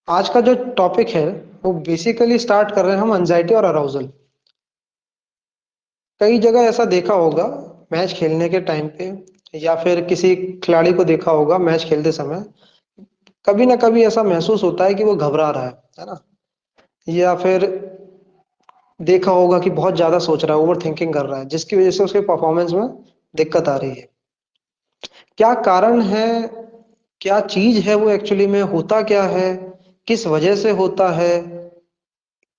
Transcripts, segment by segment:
आज का जो टॉपिक है वो बेसिकली स्टार्ट कर रहे हैं हम एंजाइटी और अराउजल। कई जगह ऐसा देखा होगा मैच खेलने के टाइम पे, या फिर किसी खिलाड़ी को देखा होगा मैच खेलते समय कभी ना कभी ऐसा महसूस होता है कि वो घबरा रहा है ना। या फिर देखा होगा कि बहुत ज्यादा सोच रहा है, ओवर थिंकिंग कर रहा है, जिसकी वजह से उसके परफॉर्मेंस में दिक्कत आ रही है। क्या कारण है, क्या चीज है, वो एक्चुअली में होता क्या है, किस वजह से होता है,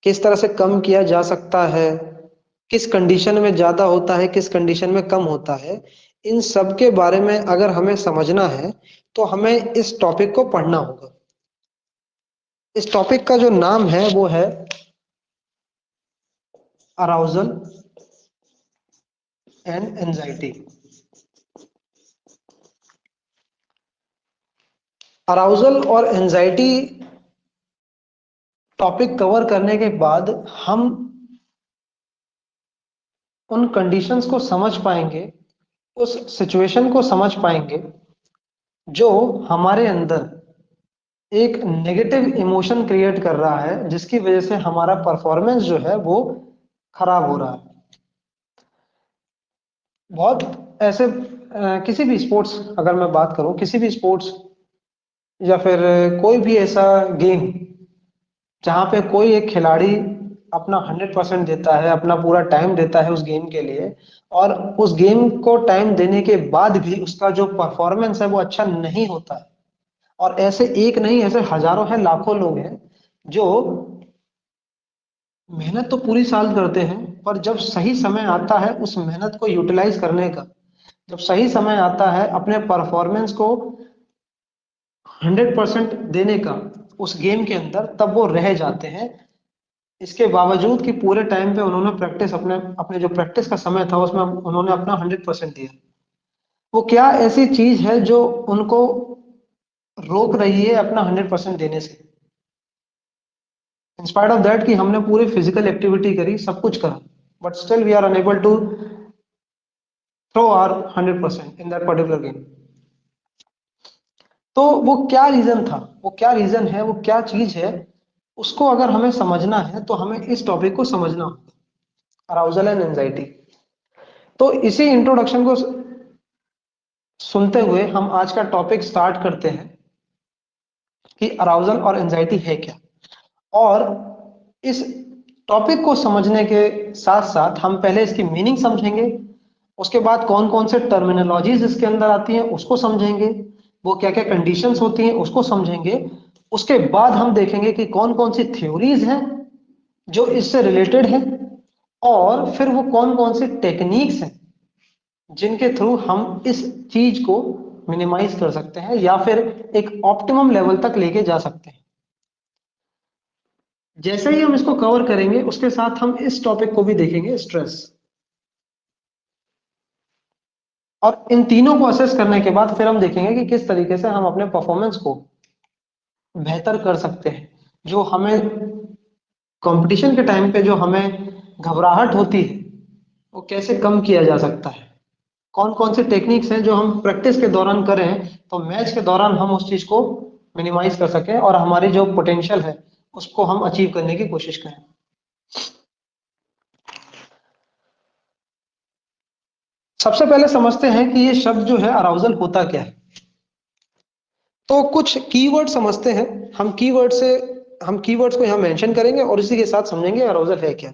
किस तरह से कम किया जा सकता है, किस कंडीशन में ज्यादा होता है, किस कंडीशन में कम होता है, इन सब के बारे में अगर हमें समझना है तो हमें इस टॉपिक को पढ़ना होगा। इस टॉपिक का जो नाम है वो है अराउजल एंड एंजाइटी। अराउजल और एंजाइटी टॉपिक कवर करने के बाद हम उन कंडीशंस को समझ पाएंगे, उस सिचुएशन को समझ पाएंगे जो हमारे अंदर एक नेगेटिव इमोशन क्रिएट कर रहा है, जिसकी वजह से हमारा परफॉर्मेंस जो है वो खराब हो रहा है। बहुत ऐसे किसी भी स्पोर्ट्स, अगर मैं बात करूं किसी भी स्पोर्ट्स या फिर कोई भी ऐसा गेम जहां पे कोई एक खिलाड़ी अपना 100% देता है, अपना पूरा टाइम देता है उस गेम के लिए, और उस गेम को टाइम देने के बाद भी उसका जो परफॉर्मेंस है वो अच्छा नहीं होता है। और ऐसे एक नहीं, ऐसे हजारों हैं, लाखों लोग हैं जो मेहनत तो पूरी साल करते हैं, पर जब सही समय आता है उस मेहनत को यूटिलाइज करने का, जब सही समय आता है अपने परफॉर्मेंस को 100% देने का उस गेम के अंदर, तब वो रह जाते हैं। इसके बावजूद कि पूरे टाइम पे उन्होंने प्रैक्टिस, अपने अपने जो प्रैक्टिस का समय था उसमें उन्होंने अपना 100% दिया। वो क्या ऐसी चीज है जो उनको रोक रही है अपना 100% देने से? इंस्पाइट ऑफ दैट कि हमने पूरी फिजिकल एक्टिविटी करी, सब कुछ करा, but still we are unable to throw our 100% in that particular game. तो वो क्या रीजन था, वो क्या रीजन है, वो क्या चीज है, उसको अगर हमें समझना है तो हमें इस टॉपिक को समझना होगा, अराउजल एंड एंजाइटी। तो इसी इंट्रोडक्शन को सुनते हुए हम आज का टॉपिक स्टार्ट करते हैं कि अराउजल और एंजाइटी है क्या। और इस टॉपिक को समझने के साथ साथ हम पहले इसकी मीनिंग समझेंगे, उसके बाद कौन कौन से टर्मिनोलॉजीज इसके अंदर आती हैं उसको समझेंगे, वो क्या क्या कंडीशंस होती हैं उसको समझेंगे। उसके बाद हम देखेंगे कि कौन कौन सी थ्योरीज हैं जो इससे रिलेटेड है, और फिर वो कौन कौन सी टेक्निक्स हैं जिनके थ्रू हम इस चीज को मिनिमाइज कर सकते हैं या फिर एक ऑप्टिमम लेवल तक लेके जा सकते हैं। जैसे ही हम इसको कवर करेंगे उसके साथ हम इस टॉपिक को भी देखेंगे, स्ट्रेस। और इन तीनों को असेस करने के बाद फिर हम देखेंगे कि किस तरीके से हम अपने परफॉर्मेंस को बेहतर कर सकते हैं। जो हमें कंपटीशन के टाइम पे जो हमें घबराहट होती है वो कैसे कम किया जा सकता है, कौन कौन से टेक्निक्स हैं जो हम प्रैक्टिस के दौरान करें तो मैच के दौरान हम उस चीज को मिनिमाइज कर सकें और हमारी जो पोटेंशियल है उसको हम अचीव करने की कोशिश करें। सबसे पहले समझते हैं कि ये शब्द जो है अराउजल होता क्या है। तो कुछ कीवर्ड समझते हैं। हम कीवर्ड्स को यहाँ मेंशन करेंगे और इसी के साथ समझेंगे अराउजल है क्या।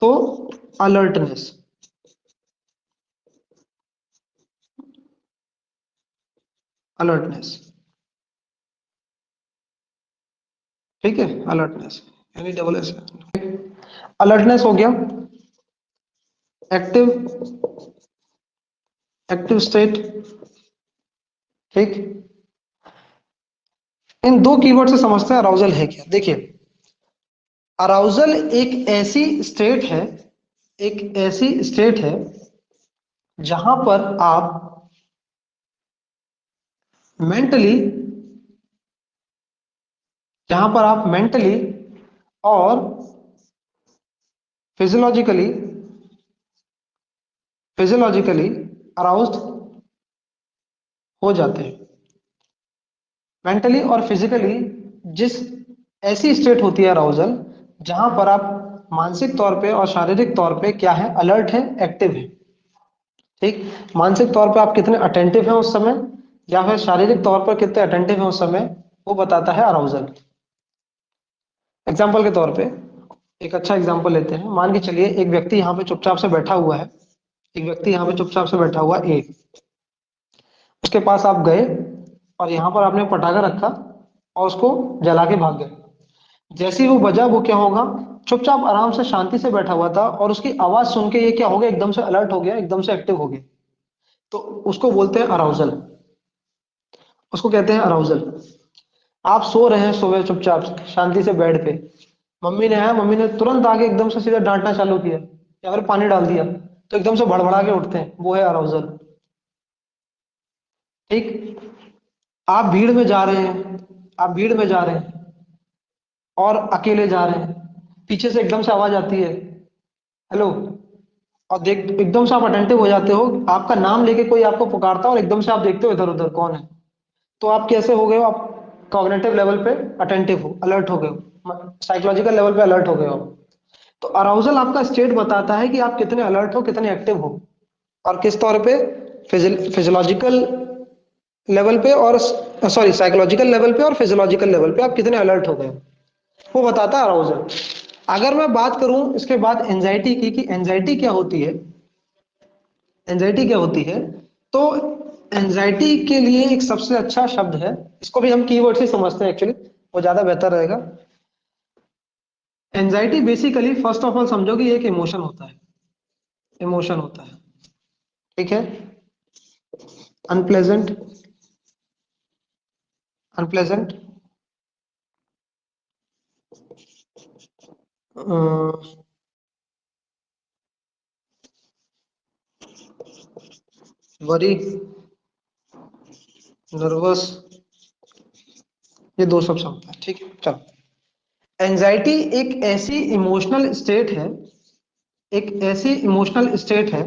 तो अलर्टनेस, अलर्टनेस, ठीक है, अलर्टनेस यानी डबल एस। अलर्टनेस हो गया, एक्टिव, एक्टिव स्टेट, ठीक। इन दो कीवर्ड से समझते हैं अराउजल है क्या। देखिए, अराउजल एक ऐसी स्टेट है, एक ऐसी स्टेट है जहां पर आप मेंटली, जहां पर आप मेंटली और फिजियोलॉजिकली फिजियोलॉजिकली अराउज्ड हो जाते हैं। मेंटली और फिजिकली जिस ऐसी स्टेट होती है अराउजल जहां पर आप मानसिक तौर पे और शारीरिक तौर पे क्या है, अलर्ट है, एक्टिव है। ठीक, मानसिक तौर पे आप कितने अटेंटिव हैं उस समय, या फिर शारीरिक तौर पर कितने अटेंटिव हैं उस समय, वो बताता है अराउजल। एग्जाम्पल के तौर पे एक अच्छा एग्जाम्पल लेते हैं। मान के चलिए एक व्यक्ति यहाँ पे चुपचाप से बैठा हुआ है, एक व्यक्ति यहाँ पे चुपचाप से बैठा हुआ ए, उसके पास आप गए और यहाँ पर आपने पटाखा रखा और उसको जला के भाग गए। जैसे ही वो बजा, वो क्या होगा, चुपचाप आराम से शांति से बैठा हुआ था और उसकी आवाज सुन के ये क्या हो गया, एकदम से अलर्ट हो गया, एकदम से एक्टिव हो गया। तो उसको बोलते हैं अराउजल, उसको कहते हैं अराउजल। आप सो रहे हैं, सोए चुपचाप शांति से बेड पे, मम्मी ने आया, मम्मी ने तुरंत आके एकदम से सीधा डांटना चालू किया या फिर पानी डाल दिया, तो एकदम से भड़बड़ा के उठते हैं, वो है अराउजल। ठीक, आप भीड़ में जा रहे हैं, आप भीड़ में जा रहे हैं और अकेले जा रहे हैं, पीछे से एकदम से आवाज आती है, हेलो, और देख एकदम से आप अटेंटिव हो जाते हो, आपका नाम लेके कोई आपको पुकारता है और एकदम से आप देखते हो इधर उधर कौन है, तो आप कैसे हो गए हो, आप कॉग्निटिव लेवल पे अटेंटिव हो, अलर्ट हो गए हो, साइकोलॉजिकल लेवल पे अलर्ट हो गए हो। तो अराउजल आपका स्टेट बताता है कि आप कितने अलर्ट हो, कितने एक्टिव हो, और किस तौर पे, फिजियोलॉजिकल लेवल पे और सॉरी साइकोलॉजिकल लेवल पे और फिजियोलॉजिकल लेवल पे आप कितने अलर्ट हो गए हो, वो बताता है अराउजल। अगर मैं बात करूं इसके बाद एंजाइटी की, कि एंजाइटी क्या होती है, एंजाइटी क्या होती है, तो एंजाइटी के लिए एक सबसे अच्छा शब्द है, इसको भी हम कीवर्ड से समझते हैं एक्चुअली, वो ज्यादा बेहतर रहेगा। Anxiety basically first of all समझो कि ये एक इमोशन होता है, इमोशन होता है, ठीक है, अनप्लेजेंट, अनप्लेजेंट, वरी, नर्वस, ये दो शब्द होता है, ठीक है। चलो, एंजाइटी एक ऐसी इमोशनल स्टेट है, एक ऐसी इमोशनल स्टेट है,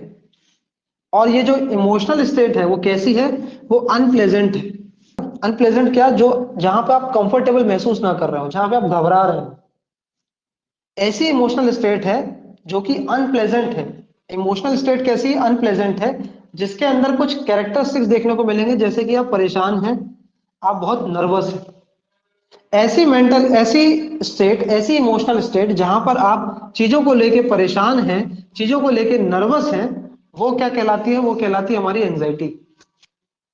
और ये जो इमोशनल स्टेट है वो कैसी है, वो अनप्लेजेंट है। अनप्लेजेंट क्या, जो जहां पे आप कंफर्टेबल महसूस ना कर रहे हो, जहां पे आप घबरा रहे हो, ऐसी इमोशनल स्टेट है जो कि अनप्लेजेंट है। इमोशनल स्टेट कैसी अनप्लेजेंट है, जिसके अंदर कुछ कैरेक्टरिस्टिक्स देखने को मिलेंगे, जैसे कि आप परेशान हैं, आप बहुत नर्वस हैं। ऐसी मेंटल, ऐसी स्टेट, ऐसी इमोशनल स्टेट जहां पर आप चीजों को लेके परेशान हैं, चीजों को लेके नर्वस हैं, वो क्या कहलाती है, वो कहलाती है हमारी एंजाइटी।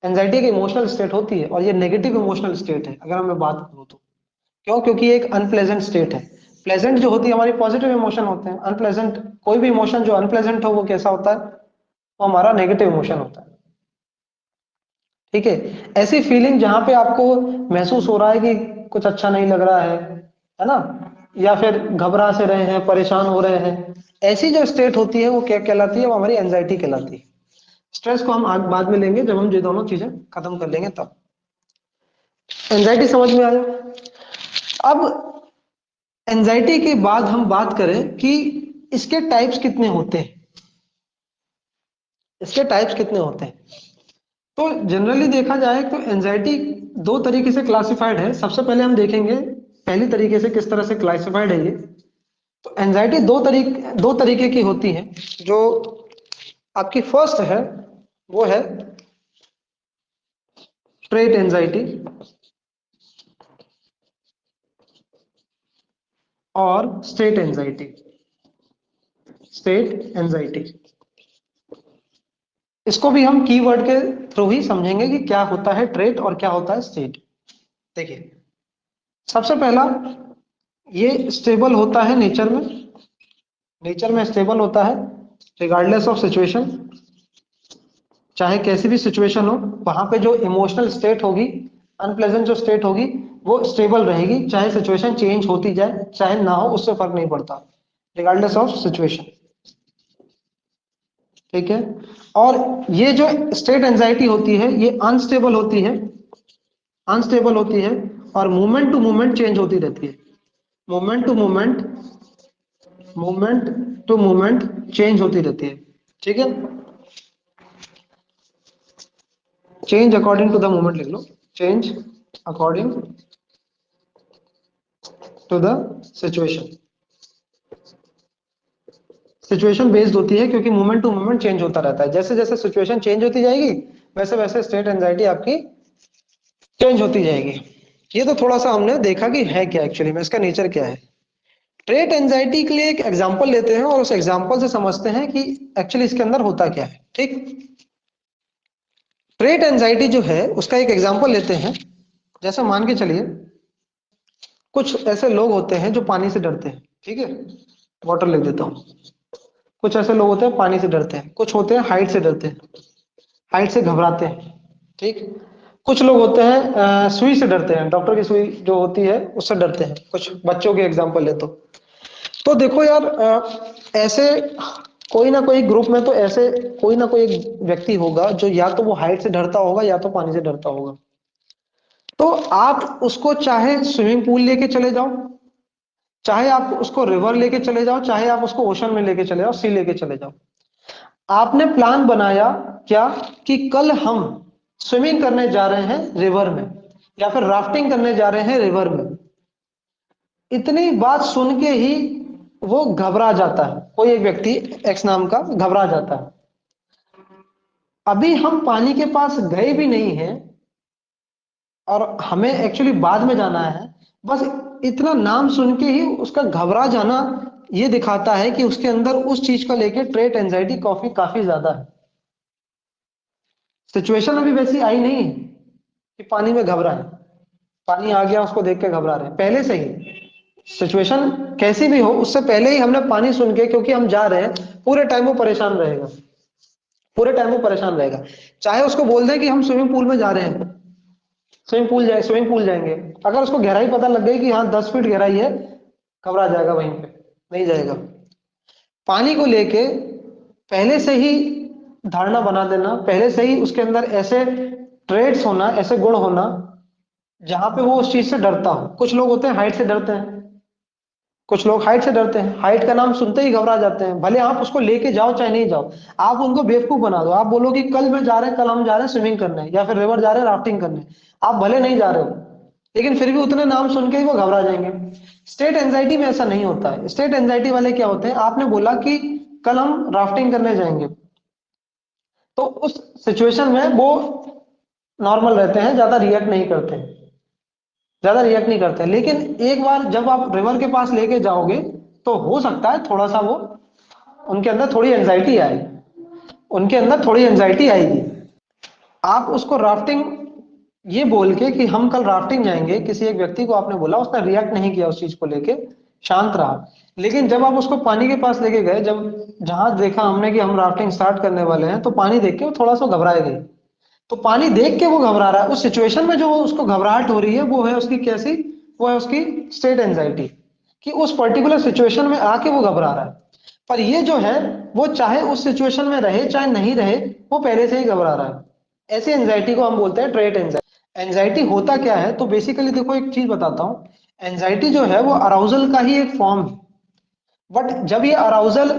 एंजाइटी एक इमोशनल स्टेट होती है और ये नेगेटिव इमोशनल स्टेट है अगर मैं बात करूं तो। क्यों, क्योंकि ये एक अनप्लेजेंट स्टेट है। प्लेजेंट जो होती है हमारी पॉजिटिव इमोशन होते हैं, अनप्लेजेंट कोई भी इमोशन जो अनप्लेजेंट हो वो कैसा होता है, वो हमारा नेगेटिव इमोशन होता है। ठीक है, ऐसी फीलिंग जहां पे आपको महसूस हो रहा है कि कुछ अच्छा नहीं लग रहा है ना, या फिर घबरा से रहे हैं, परेशान हो रहे हैं, ऐसी जो स्टेट होती है वो क्या कहलाती है, वो हमारी एंजाइटी कहलाती है। स्ट्रेस को हम बाद में लेंगे जब हम ये दोनों चीजें खत्म कर लेंगे तब। एंजाइटी समझ में आया। अब एंजाइटी के बाद हम बात करें कि इसके टाइप्स कितने होते हैं, इसके टाइप्स कितने होते हैं। तो जनरली देखा जाए तो एंजाइटी दो तरीके से क्लासिफाइड है। सबसे पहले हम देखेंगे पहली तरीके से किस तरह से क्लासिफाइड है ये। तो एंजाइटी दो तरीके की होती है। जो आपकी फर्स्ट है वो है स्ट्रेट एंजाइटी और स्टेट एंजाइटी, स्टेट एंजाइटी। इसको भी हम कीवर्ड के थ्रू ही समझेंगे कि क्या होता है ट्रेट और क्या होता है स्टेट। देखिए, सबसे पहला, ये स्टेबल होता है नेचर में, नेचर में स्टेबल होता है रिगार्डलेस ऑफ सिचुएशन। चाहे कैसी भी सिचुएशन हो, वहां पे जो इमोशनल स्टेट होगी, अनप्लेजेंट जो स्टेट होगी, वो स्टेबल रहेगी, चाहे सिचुएशन चेंज होती जाए चाहे ना हो, उससे फर्क नहीं पड़ता, रिगार्डलेस ऑफ सिचुएशन। ठीक है, और ये जो स्टेट एंजाइटी होती है ये अनस्टेबल होती है, अनस्टेबल होती है, और मूवमेंट टू मूवमेंट चेंज होती रहती है। Movement to movement, movement to movement change होती रहती है। ठीक है, change according to the movement लिख लो, change according to the situation. Situation based होती है क्योंकि मोमेंट टू मोमेंट चेंज होता रहता है। जैसे जैसे सिचुएशन चेंज होती जाएगी वैसे वैसे स्टेट एंजाइटी आपकी चेंज होती जाएगी। ये तो थोड़ा सा हमने देखा कि है क्या एक्चुअली में, इसका नेचर क्या है। ट्रेट एंजाइटी के लिए एक एग्जांपल लेते हैं और उस एग्जांपल से समझते हैं कि एक्चुअली इसके अंदर होता क्या है। ठीक, ट्रेट एंजाइटी जो है उसका एक एग्जांपल लेते हैं। जैसे मान के चलिए कुछ ऐसे लोग होते हैं जो पानी से डरते हैं। ठीक है, वाटर लिख देता हूं। कुछ ऐसे लोग होते हैं पानी से डरते हैं, कुछ होते हैं हाइट से डरते हैं, हाइट से घबराते हैं। ठीक, कुछ लोग होते हैं सुई से डरते हैं, डॉक्टर की सुई जो होती है उससे डरते हैं। कुछ बच्चों के एग्जांपल ले तो देखो यार, ऐसे कोई ना कोई ग्रुप में तो ऐसे कोई ना कोई एक व्यक्ति होगा जो या तो वो हाइट से डरता होगा या तो पानी से डरता होगा। तो आप उसको चाहे स्विमिंग पूल लेके चले जाओ, चाहे आप उसको रिवर लेके चले जाओ, चाहे आप उसको ओशन में लेके चले जाओ, सी लेके चले जाओ, आपने प्लान बनाया क्या कि कल हम स्विमिंग करने जा रहे हैं रिवर में या फिर राफ्टिंग करने जा रहे हैं रिवर में। इतनी बात सुन के ही वो घबरा जाता है, कोई एक व्यक्ति एक्स नाम का घबरा जाता है। अभी हम पानी के पास गए भी नहीं हैं और हमें एक्चुअली बाद में जाना है, बस इतना नाम सुन के ही उसका घबरा जाना ये दिखाता है कि उसके अंदर उस चीज को लेके ट्रेट एंजाइटी काफी ज्यादा है। सिचुएशन अभी वैसी आई नहीं है कि पानी में घबरा है, पानी आ गया उसको देख के घबरा रहे हैं। पहले से ही सिचुएशन कैसी भी हो उससे पहले ही हमने पानी सुन के, क्योंकि हम जा रहे हैं पूरे टाइम वो परेशान रहेगा, पूरे टाइम वो परेशान रहेगा। चाहे उसको बोल दें कि हम स्विमिंग पूल में जा रहे हैं, स्विमिंग पूल जाएंगे, अगर उसको गहराई पता लग गई कि हाँ 10 फीट गहराई है, घबरा जाएगा, वहीं पे नहीं जाएगा। पानी को लेके पहले से ही धारणा बना देना, पहले से ही उसके अंदर ऐसे ट्रेड्स होना, ऐसे गुण होना जहां पे वो उस चीज से डरता हो। कुछ लोग होते हैं हाइट से डरते हैं, कुछ लोग हाइट से डरते हैं, हाइट का नाम सुनते ही घबरा जाते हैं। भले आप उसको लेके जाओ चाहे नहीं जाओ, आप उनको बेवकूफ बना दो, आप बोलो कि कल मैं जा रहे हैं, कल हम जा रहे हैं स्विमिंग करने या फिर रिवर जा रहे हैं राफ्टिंग करने, आप भले नहीं जा रहे हो लेकिन फिर भी उतने नाम सुन के ही वो घबरा जाएंगे। स्टेट एंजाइटी में ऐसा नहीं होता है। स्टेट एंजाइटी वाले क्या होते हैं, आपने बोला कि कल हम राफ्टिंग करने जाएंगे, तो उस सिचुएशन में वो नॉर्मल रहते हैं, ज्यादा रिएक्ट नहीं करते, ज्यादा रिएक्ट नहीं करते। लेकिन एक बार जब आप रिवर के पास लेके जाओगे तो हो सकता है थोड़ा सा वो उनके अंदर थोड़ी एंजाइटी आए, उनके अंदर थोड़ी एंजाइटी आएगी। आप उसको राफ्टिंग ये बोल के कि हम कल राफ्टिंग जाएंगे, किसी एक व्यक्ति को आपने बोला, उसने रिएक्ट नहीं किया उस चीज को लेके, शांत रहा। लेकिन जब आप उसको पानी के पास लेके गए, जब जहां देखा हमने कि हम राफ्टिंग स्टार्ट करने वाले हैं, तो पानी देख के वो थोड़ा सा घबराए गए। तो पानी देख के वो घबरा रहा है, उस सिचुएशन में जो उसको घबराहट हो रही है वो है उसकी कैसी, वो है उसकी स्टेट एंजाइटी, कि उस पर्टिकुलर सिचुएशन में आके वो घबरा रहा है। पर ये जो है वो चाहे उस सिचुएशन में रहे चाहे नहीं रहे, वो पहले से ही घबरा रहा है। ऐसी एंजाइटी को हम बोलते हैं ट्रेट एंजाइटी। एंजाइटी होता क्या है, तो बेसिकली देखो एक चीज बताता हूं, एंजाइटी जो है वो अराउजल का ही एक फॉर्म है। बट जब ये अराउजल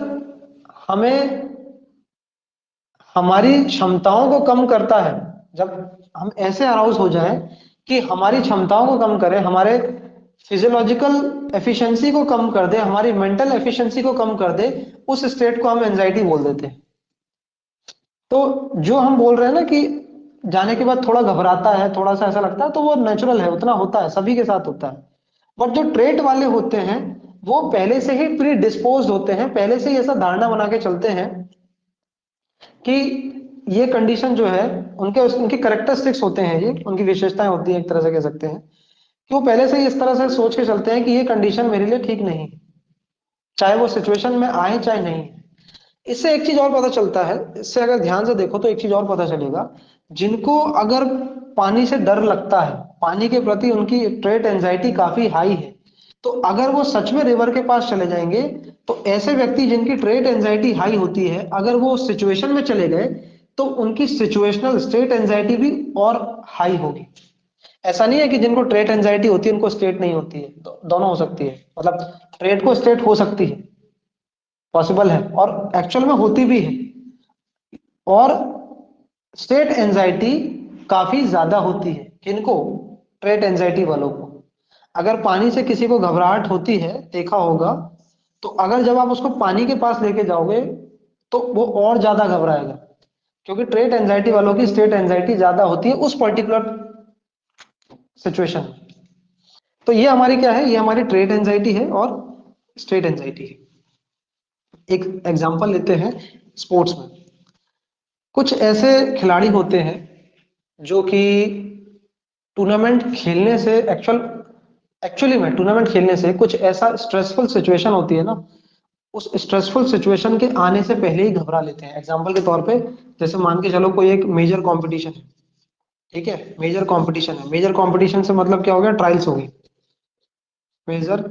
हमें हमारी क्षमताओं को कम करता है, जब हम ऐसे अराउज हो जाएं कि हमारी क्षमताओं को कम करे, हमारे फिजियोलॉजिकल एफिशिएंसी को कम कर दे, हमारी मेंटल एफिशिएंसी को कम कर दे, उस स्टेट को हम एंजाइटी बोल देते हैं। तो जो हम बोल रहे हैं ना कि जाने के बाद थोड़ा घबराता है, थोड़ा सा ऐसा लगता है, तो वो नेचुरल है, उतना होता है, सभी के साथ होता है। बट जो ट्रेट वाले होते हैं वो पहले से ही प्री डिस्पोज होते हैं, पहले से ही ऐसा धारणा बना के चलते हैं कि ये कंडीशन जो है, उनके उनकी करेक्टरिस्टिक्स होते हैं, ये उनकी विशेषताएं होती हैं, एक तरह से कह सकते हैं कि वो पहले से ही इस तरह से सोच के चलते हैं कि ये कंडीशन मेरे लिए ठीक नहीं है, चाहे वो सिचुएशन में आए चाहे नहीं। इससे एक चीज और पता चलता है, इससे अगर ध्यान से देखो तो एक चीज और पता चलेगा, जिनको अगर पानी से डर लगता है, पानी के प्रति उनकी ट्रेट एंजाइटी काफी हाई है, तो अगर वो सच में रिवर के पास चले जाएंगे, तो ऐसे व्यक्ति जिनकी ट्रेट एंजाइटी हाई होती है, अगर वो सिचुएशन में चले गए तो उनकी सिचुएशनल स्टेट एंजाइटी भी और हाई होगी। ऐसा नहीं है कि जिनको ट्रेट एंजाइटी होती है उनको स्टेट नहीं होती है, दोनों हो सकती है, मतलब ट्रेट को स्टेट हो सकती है, पॉसिबल है और एक्चुअल में होती भी है। और स्टेट एंजाइटी काफी ज्यादा होती है, किनको, ट्रेट एंजाइटी वालों को। अगर पानी से किसी को घबराहट होती है, देखा होगा, तो अगर जब आप उसको पानी के पास लेके जाओगे तो वो और ज्यादा घबराएगा, क्योंकि ट्रेट एंजाइटी वालों की स्टेट एंजाइटी ज्यादा होती है उस पर्टिकुलर सिचुएशन में। तो ये हमारी क्या है, ये हमारी ट्रेट एंजाइटी है और स्टेट एंजाइटी है। एक एग्जांपल लेते हैं स्पोर्ट्स में। कुछ ऐसे खिलाड़ी होते हैं जो कि टूर्नामेंट खेलने से एक्चुअली में टूर्नामेंट खेलने से कुछ ऐसा स्ट्रेसफुल सिचुएशन होती है ना, उस स्ट्रेसफुल सिचुएशन के आने से पहले ही घबरा लेते हैं। एग्जांपल के तौर पे, जैसे मान के चलो कोई एक मेजर कंपटीशन है, ठीक है, मेजर कंपटीशन है, मेजर कंपटीशन से मतलब क्या हो गया, ट्रायल्स हो गई, मेजर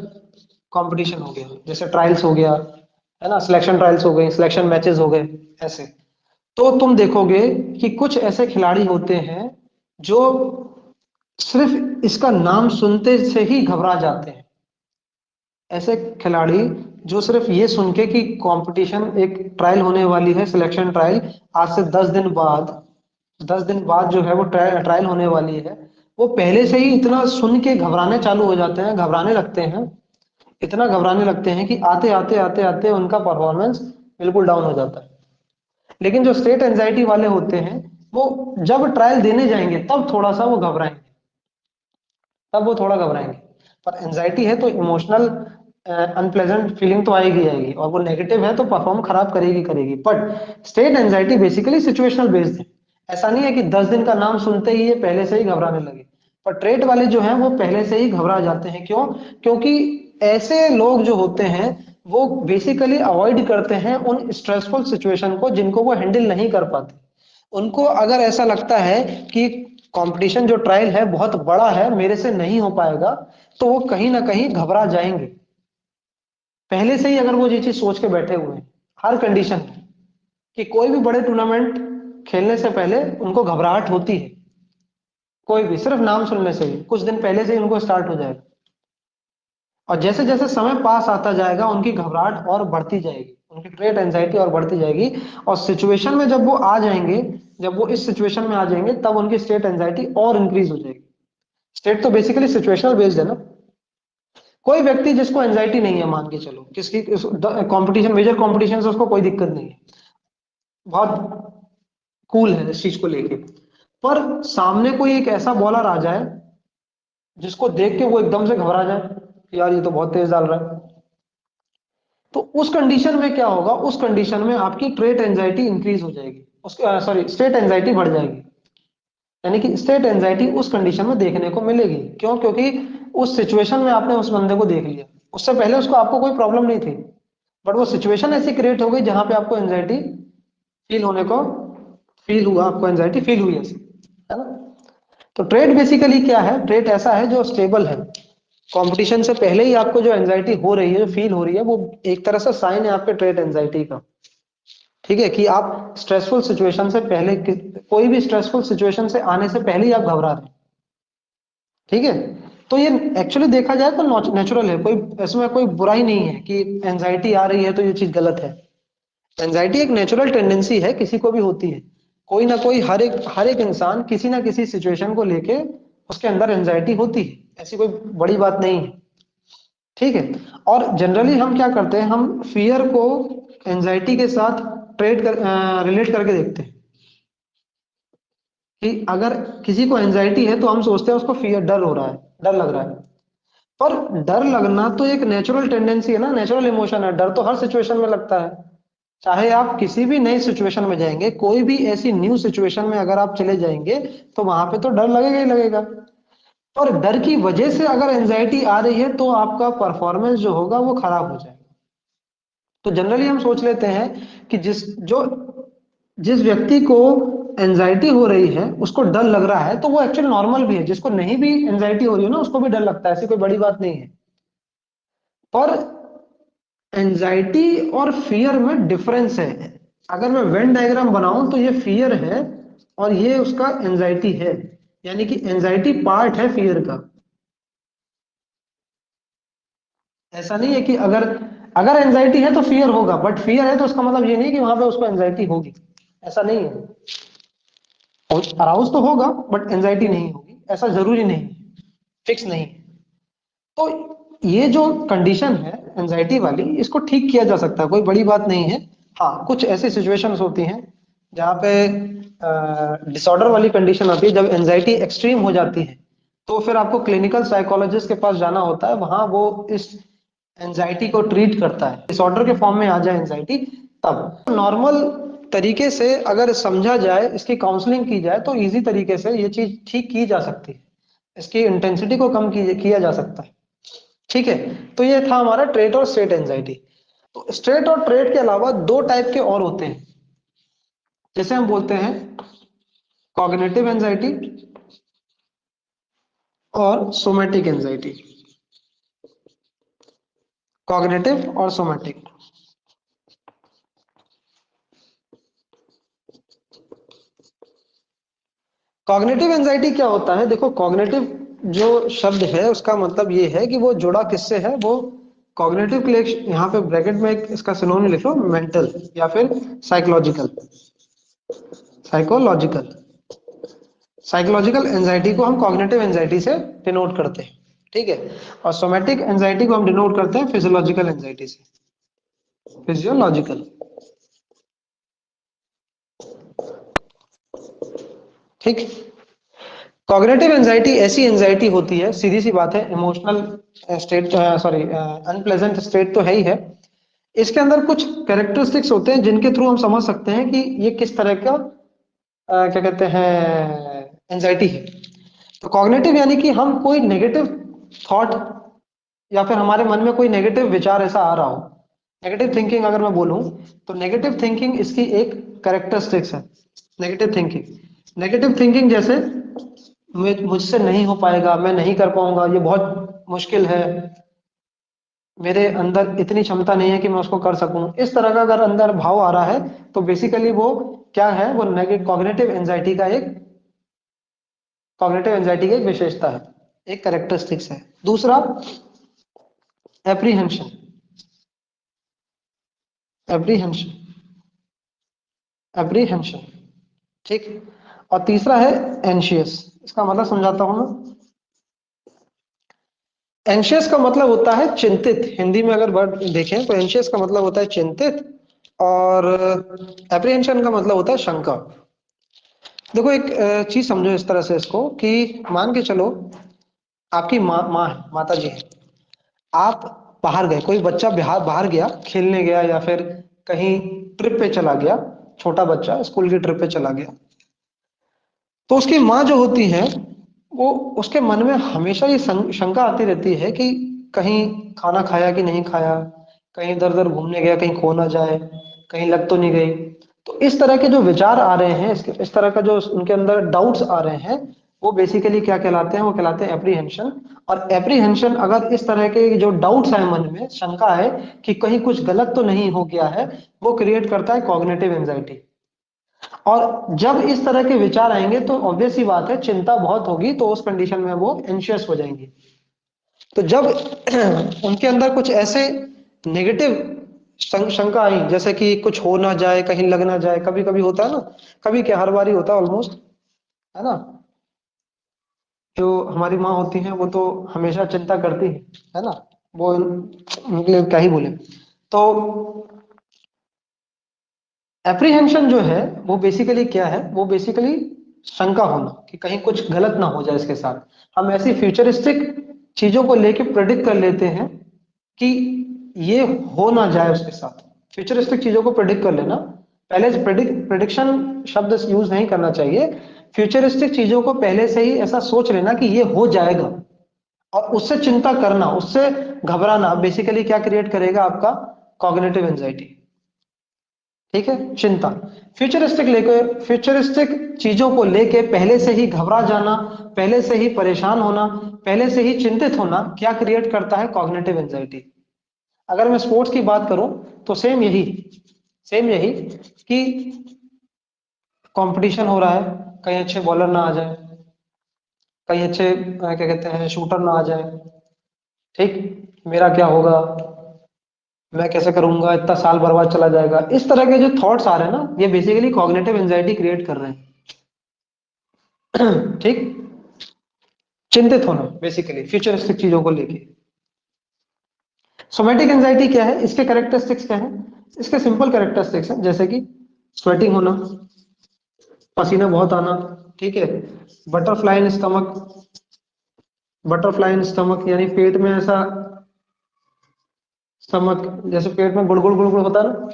कंपटीशन हो गया, जैसे ट्रायल्स हो गया, है ना, सिलेक्शन ट्रायल्स हो गए, सिलेक्शन मैचेस हो गए, ऐसे। तो तुम देखोगे कि कुछ ऐसे खिलाड़ी होते हैं जो सिर्फ इसका नाम सुनते से ही घबरा जाते हैं। ऐसे खिलाड़ी जो सिर्फ ये सुन के कि कंपटीशन, एक ट्रायल होने वाली है, सिलेक्शन ट्रायल, आज से 10 दिन बाद जो है वो ट्रायल होने वाली है, वो पहले से ही इतना सुन के घबराने चालू हो जाते हैं, घबराने लगते हैं, इतना घबराने लगते हैं कि आते आते आते आते उनका परफॉर्मेंस बिल्कुल डाउन हो जाता है। लेकिन जो स्टेट एंजाइटी वाले होते हैं, वो जब ट्रायल देने जाएंगे तब थोड़ा सा वो घबराएंगे, तब वो थोड़ा घबराएंगे। पर एंजाइटी है तो इमोशनल अनप्लेजेंट फीलिंग तो आएगी आएगी, और वो नेगेटिव है तो परफॉर्म खराब करेगी करेगी। But state anxiety basically situational based है। ऐसा नहीं है कि 10 दिन का नाम सुनते ही ये पहले से ही घबराने लगे। पर ट्रेट वाले जो हैं वो पहले से ही घबरा जाते हैं। क्यों? क्योंकि ऐसे लोग जो होते हैं वो बेसिकली अवॉइड करते हैं उन स्ट्रेसफुल सिचुएशन को जिनको वो हैंडल नहीं कर पाते। उनको अगर ऐसा लगता है कि कंपटीशन जो ट्रायल है बहुत बड़ा है, मेरे से नहीं हो पाएगा, तो वो कहीं ना कहीं घबरा जाएंगे पहले से ही। अगर वो ये चीज सोच के बैठे हुए हैं हर कंडीशन में कि कोई भी बड़े टूर्नामेंट खेलने से पहले उनको घबराहट होती है, कोई भी सिर्फ नाम सुनने से ही कुछ दिन पहले से ही उनको स्टार्ट हो जाएगा, और जैसे जैसे समय पास आता जाएगा उनकी घबराहट और बढ़ती जाएगी, उनकी ग्रेट एंजाइटी और बढ़ती जाएगी। और सिचुएशन में जब वो आ जाएंगे, जब वो इस सिचुएशन में आ जाएंगे, तब उनकी स्टेट एंजाइटी और इंक्रीज हो जाएगी। स्टेट तो बेसिकली सिचुएशनल बेस्ड है ना। कोई व्यक्ति जिसको एंजाइटी नहीं है, मान के चलो किसकी कंपटीशन, मेजर कंपटीशन से उसको कोई दिक्कत नहीं है, बहुत कूल है इस चीज को लेके। पर सामने कोई एक ऐसा बॉलर आ जाए जिसको देख के वो एकदम से घबरा जाए कि यार ये तो बहुत तेज डाल रहा है, तो उस कंडीशन में क्या होगा, उस कंडीशन में आपकी ट्रेट एंजाइटी इंक्रीज हो जाएगी, उसके सॉरी स्टेट एंजाइटी बढ़ जाएगी। यानी कि स्टेट एंजाइटी उस कंडीशन में देखने को मिलेगी। क्यों? क्योंकि उस सिचुएशन में आपने उस बंदे को देख लिया, उससे पहले उसको आपको कोई प्रॉब्लम नहीं थी, बट वो सिचुएशन ऐसी क्रिएट हो गई जहां पे आपको एंजाइटी फील होने को फील हुआ, आपको एंजाइटी फील हुई ऐसे, है ना। तो ट्रेड बेसिकली क्या है, ट्रेड ऐसा है जो स्टेबल है। कंपटीशन से पहले ही आपको जो एंजाइटी हो रही है, जो फील हो रही है, वो एक तरह से साइन है आपके ट्रेड एंजाइटी का। ठीक है, कि आप स्ट्रेसफुल सिचुएशन से पहले, कोई भी स्ट्रेसफुल सिचुएशन से आने से पहले ही आप घबरा रहे हैं। ठीक है, तो ये एक्चुअली देखा जाए तो नेचुरल है, कोई इसमें कोई बुराई नहीं है कि एंजाइटी आ रही है तो ये चीज गलत है। एंजाइटी एक नेचुरल टेंडेंसी है, किसी को भी होती है। कोई ना कोई, हर एक इंसान किसी ना किसी सिचुएशन को लेके उसके अंदर एंजाइटी होती है, ऐसी कोई बड़ी बात नहीं है। ठीक है, और जनरली हम क्या करते हैं, हम फियर को एंजाइटी के साथ रिलेट करके देखते हैं कि अगर किसी को एंजाइटी है तो हम सोचते हैं उसको फियर, डर हो रहा है, डर लग रहा है। पर डर लगना तो एक नेचुरल टेंडेंसी है ना, नेचुरल इमोशन है। डर तो हर सिचुएशन में लगता है, चाहे आप किसी भी नई सिचुएशन में जाएंगे, कोई भी ऐसी न्यू सिचुएशन में अगर आप चले जाएंगे तो वहां पे तो डर लगेगा ही लगेगा। और डर की वजह से अगर एंजाइटी आ रही है तो आपका परफॉर्मेंस जो होगा वो खराब हो जाएगा। तो जनरली हम सोच लेते हैं कि जिस व्यक्ति को एंजाइटी हो रही है उसको डर लग रहा है, तो वो एक्चुअली नॉर्मल भी है। जिसको नहीं भी एंजाइटी हो रही है ना, उसको भी डर लगता है, ऐसी कोई बड़ी बात नहीं है। पर एंजाइटी और फियर में डिफरेंस है। अगर मैं वेन डायग्राम बनाऊं तो ये फियर है और ये उसका एंजाइटी है, यानी कि एंजाइटी पार्ट है फियर का। ऐसा नहीं है कि अगर अगर एंजाइटी है तो फियर होगा, बट फियर है तो उसका मतलब ये नहीं कि वहां पे उसको एंजाइटी होगी, ऐसा नहीं है। अराउज तो होगा बट एंजाइटी नहीं होगी, ऐसा जरूरी नहीं है, फिक्स नहीं है। तो ये जो कंडीशन है एंजाइटी वाली, इसको ठीक किया जा सकता है, कोई बड़ी बात नहीं है। हाँ, कुछ ऐसी सिचुएशंस होती हैं जहाँ पे डिसऑर्डर वाली कंडीशन आती है, जब एंजाइटी एक्सट्रीम हो जाती है, तो फिर आपको क्लिनिकल साइकोलॉजिस्ट के पास जाना होता है। वहां वो इस एंजाइटी को ट्रीट करता है, डिसऑर्डर के फॉर्म में आ जाए एंजाइटी तब। नॉर्मल तरीके से अगर समझा जाए, इसकी काउंसलिंग की जाए, तो इजी तरीके से ये चीज ठीक की जा सकती है, इसकी इंटेंसिटी को कम किया जा सकता है। ठीक है, तो ये था हमारा ट्रेट और स्टेट एंजाइटी। तो स्टेट और ट्रेट के अलावा दो टाइप के और होते हैं, जैसे हम बोलते हैं कॉग्निटिव एंजाइटी और सोमैटिक एंजाइटी। कॉग्निटिव और सोमैटिक। कॉग्निटिव एंजाइटी क्या होता है? देखो, कॉग्निटिव जो शब्द है उसका मतलब ये है कि वो जुड़ा किससे है। वो कॉग्निटिव के लिए यहाँ पे ब्रैकेट में एक इसका सिनोनिम लिखो, मेंटल या फिर साइकोलॉजिकल। साइकोलॉजिकल साइकोलॉजिकल एंजाइटी को हम कॉग्निटिव एंजाइटी से डिनोट करते हैं। ठीक है, और सोमैटिक एंजाइटी को हम डिनोट करते हैं फिजियोलॉजिकल एंजाइटी से। फिजियोलॉजिकल। ठीक। कॉग्निटिव एंजाइटी ऐसी एंजाइटी होती है, सीधी सी बात है, emotional state, sorry unpleasant state तो है ही है। इसके अंदर कुछ कैरेक्टरिस्टिक्स होते हैं जिनके थ्रू हम समझ सकते हैं कि ये किस तरह का क्या कहते हैं एंजाइटी है। तो कॉग्निटिव यानी कि हम कोई नेगेटिव थॉट या फिर हमारे मन में कोई नेगेटिव विचार ऐसा आ रहा हो, नेगेटिव थिंकिंग अगर मैं बोलूं, तो नेगेटिव थिंकिंग इसकी एक कैरेक्टरिस्टिक्स है। नेगेटिव थिंकिंग, नेगेटिव थिंकिंग जैसे मुझसे नहीं हो पाएगा, मैं नहीं कर पाऊंगा, ये बहुत मुश्किल है, मेरे अंदर इतनी क्षमता नहीं है कि मैं उसको कर सकूं, इस तरह का अगर अंदर भाव आ रहा है, तो बेसिकली वो क्या है, वो कॉग्निटिव एंजाइटी का एक विशेषता है, एक कैरेक्टरिस्टिक्स है। दूसरा, एप्रीहेंशन। एप्रीहेंशन। एप्रीहेंशन। ठीक। और तीसरा है एंशियस। इसका मतलब समझाता हूं मैं। एंशियस का मतलब होता है चिंतित, हिंदी में अगर वर्ड देखें तो एंशियस का मतलब होता है चिंतित, और एप्रीहेंशन का मतलब होता है शंका। देखो, एक चीज समझो इस तरह से इसको, कि मान के चलो आपकी माँ है, माता जी है। आप बाहर गए, कोई बच्चा बाहर बाहर गया, खेलने गया या फिर कहीं ट्रिप पे चला गया, छोटा बच्चा स्कूल की ट्रिप पे चला गया, तो उसकी माँ जो होती है, वो उसके मन में हमेशा ये शंका आती रहती है कि कहीं खाना खाया कि नहीं खाया, कहीं इधर उधर घूमने गया, कहीं खो ना जाए, कहीं लग तो नहीं गई। तो इस तरह के जो विचार आ रहे हैं, इस तरह का जो उनके अंदर डाउट्स आ रहे हैं, वो बेसिकली क्या कहलाते हैं? वो कहलाते हैं एप्रीहेंशन। और एप्रीहेंशन, अगर इस तरह के जो डाउट्स है, मन में शंका है कि कहीं कुछ गलत तो नहीं हो गया है, वो क्रिएट करता है कॉग्निटिव एंजाइटी। और जब इस तरह के विचार आएंगे तो ऑब्वियस सी बात है, चिंता बहुत होगी, तो उस कंडीशन में वो एंशियस हो जाएंगी। तो जब उनके अंदर कुछ ऐसे नेगेटिव शंका आई, जैसे कि कुछ हो ना जाए, कहीं लग ना जाए, कभी कभी होता है ना, कभी क्या, हर बार ही होता है ऑलमोस्ट, है ना। जो हमारी माँ होती हैं वो तो हमेशा चिंता करती है ना, वो उनके लिए क्या ही बोले। तो एप्रीहेंशन जो है वो बेसिकली क्या है? वो बेसिकली शंका होना कि कहीं कुछ गलत ना हो जाए इसके साथ। हम ऐसी फ्यूचरिस्टिक चीजों को लेके प्रेडिक्ट कर लेते हैं कि ये हो ना जाए उसके साथ। फ्यूचरिस्टिक चीजों को प्रेडिक्ट कर लेना, पहले से प्रेडिक्शन शब्द यूज नहीं करना चाहिए। फ्यूचरिस्टिक चीजों को पहले से ही ऐसा सोच लेना कि ये हो जाएगा, और उससे चिंता करना, उससे घबराना, बेसिकली क्या क्रिएट करेगा? आपका कॉग्निटिव एंजाइटी। ठीक है, चिंता। फ्यूचरिस्टिक चीजों को लेके पहले से ही घबरा जाना, पहले से ही परेशान होना, पहले से ही चिंतित होना, क्या क्रिएट करता है? Cognitive anxiety. अगर मैं स्पोर्ट्स की बात करूं, तो सेम यही कि कंपटीशन हो रहा है, कहीं अच्छे बॉलर ना आ जाए, कहीं अच्छे क्या कहते हैं शूटर ना आ जाए, ठीक, मेरा क्या होगा, मैं कैसे करूंगा, इतना साल बर्बाद चला जाएगा, इस तरह के जो थॉट्स आ रहे हैं ना, ये बेसिकली कॉग्निटिव एंजाइटी क्रिएट कर रहे हैं। ठीक, चिंतित होना बेसिकली फ्यूचरिस्टिक चीजों को लेके। सोमेटिक एंजाइटी क्या है, इसके कैरेक्टरिस्टिक्स क्या है? इसके सिंपल कैरेक्टरिस्टिक्स हैं, जैसे कि स्वेटिंग होना, पसीना बहुत आना, ठीक है, butterfly in stomach, butterfly in stomach यानी पेट में ऐसा, स्टमक जैसे पेट में गुड़गुड़ गुड़गुड़ होता है ना,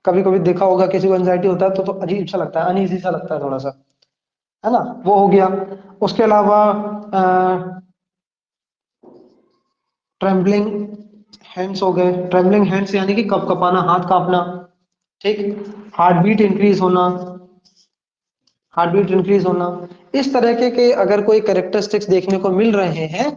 कभी कभी देखा होगा किसी को एंजाइटी होता है तो अजीब सा लगता है, अनईजी सा लगता है थोड़ा सा, है ना, वो हो गया। उसके अलावा ट्रेम्बलिंग हैंड्स हो गए, ट्रेम्बलिंग हैंड्स यानी कि कप कपाना, हाथ कांपना, ठीक, हार्ट बीट इंक्रीज होना, हार्ट बीट इंक्रीज होना, इस तरह के अगर कोई कैरेक्टरिस्टिक्स देखने को मिल रहे हैं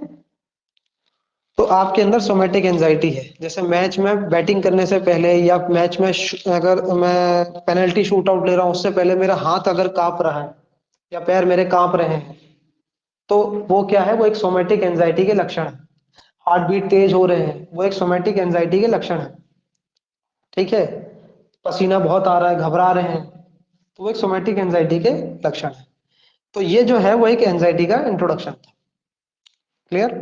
तो आपके अंदर सोमेटिक एंजाइटी है। जैसे मैच में बैटिंग करने से पहले या मैच में अगर मैं पेनल्टी शूट आउट ले रहा हूं उससे पहले मेरा हाथ अगर कांप रहा है या पैर मेरे कांप रहे हैं तो वो क्या है, वो एक सोमेटिक एंजाइटी के लक्षण है। हार्ट बीट तेज हो रहे हैं, वो एक सोमेटिक एंजाइटी के लक्षण है, ठीक है, पसीना बहुत आ रहा है, घबरा रहे हैं, तो वो एक सोमेटिक एंजाइटी के लक्षण है। तो ये जो है वो एक एंजाइटी का इंट्रोडक्शन था। क्लियर?